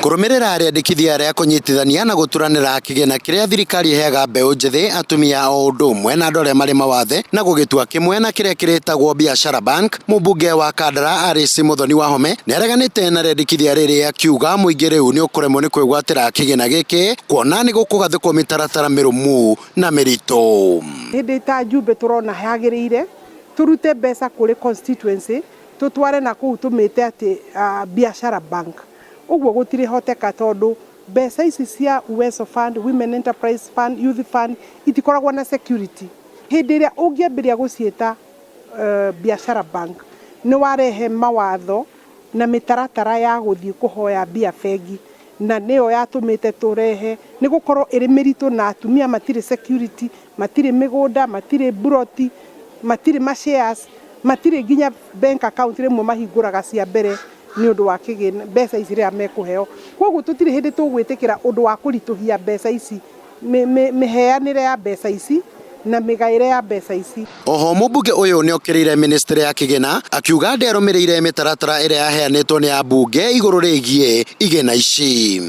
Kurimirira riendekithia ria kunyitithania na guturanira kigina kiria thirikari iheaga mbeu njithi atumia o undu umwe na andu aria mari mawathe na gugitua kimwe na kiria kiritagwo biashara bank. Mubunge wa Kandara Arisi Muthoni Wahome niareganite na riendekithia riri akiuga muingi riu ni ukuremwo ni kwigwatira kigina giki kuona ni gukugathikwo mitaratara mirumu na mirito. Hindi ta jumbe turona hagirire turute mbeca kuri constituency tutware na kuu tumite ati biashara bank. Uguo gutire hoteka tondu mbeca ici cia uwezo fund, women enterprise fund, youth fund itikoragwo na security. Hindi ria ungiambiria gucieta biashara bank ni warehe mawatho na mitaratara ya guthii kuhoya bia bengi na niyo yatumite turehe ni gukorwo iri mirito na atumia matire security, matire migunda, matire buroti, matire shares, matire nginya bank account rimwe mahinguraga cia mbere ni undu wa kigina mbeca ici ria mekuheo. Koguo tutire hindi tugwitikira undu wa kurituhia mbeca ici miheanire ya mbeca ici na migaire ya mbeca ici. Oho mubunge uyu ni okirire ministry ya kigina akiuga nderumirire mitaratara iria yaheanitwo ni ambunge iguru rigie igina ici.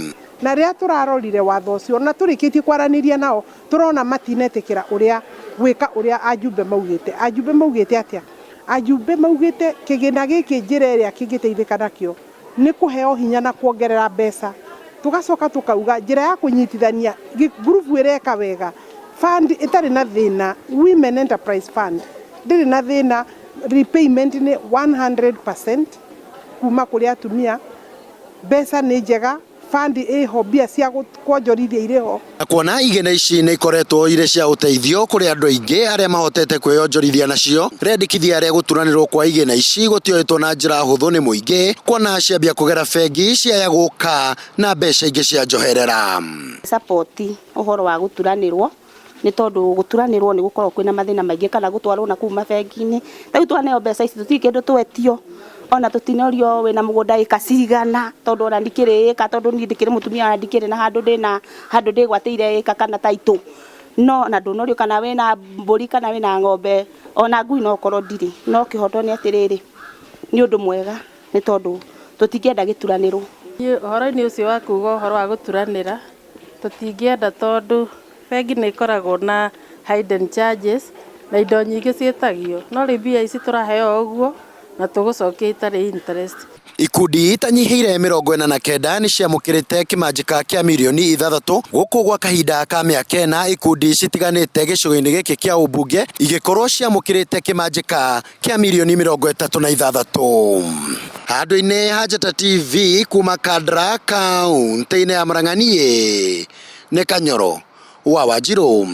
Na ria turarorire watho ucio na turikitie kwaraniria nao turona matinetikira uria gwika uria ajumbe maugite. Ajumbe maugite atia? Ajumbe maugite kigina giki njira iria kingiteithika nakio ni kuheo hinya na kuongerera mbeca. Tugacoka tukauga njira ya kunyitithania group ireka wega fund itari na thina, women enterprise fund ndiri na thina, repayment ni 100% kuma kuri atumia, mbeca ni njega, fund iho bia cia kuonjorithia iriho. Kuona igina ici ni ikoretwo ire cia uteithio kuri andu aingi aria mahotete kwiyonjorithia nacio, riendekithia ria guturanirwo kwa igina ici gutioetwo na njira huthu ni muingi kuona ciambia kugera bengi ciaya guka na mbeca ingi cia njoherera. Support uhoro wa guturanirwo ni tondu guturanirwo ni gukorwo kwina mathina maingi kana gutwarwo na kuma bengi-ini. Riu twaneo mbeca ici tutikindu twetio ona tutinorio wina mugunda ika cigana tondu ona ndikiri ika tondu ni ndikiri mutumia ona ndikiri na handu ndigwateire ika kana taitu no na ndunorio kana wina mburi kana wina ngombe ona ngui no korwo ndiri no kihoto ni atiriri ni undu mwega ni tondu tutingienda gituranirwo. Uhoro-ini ucio wa kuga uhoro wa guturanira tutingienda tondu bengi ni ikoragwo na hidden charges na indo nyingi cietagio no ribia ici turaheo uguo na tugucokia itari interest. Ikundi itanyihiire 49 ni ciamukirite kimanjika kia milioni 6 guku gwa kahinda ka miaka 4. Ikundi citiganite gicigo-ini giki kia ubunge igikorwo ciamukirite kimanjika kia milioni 36. Handu-ini ha Njata TV kuma Kandara kaunti-ini ya Murang'a ni Kanyoro wa Wanjiru.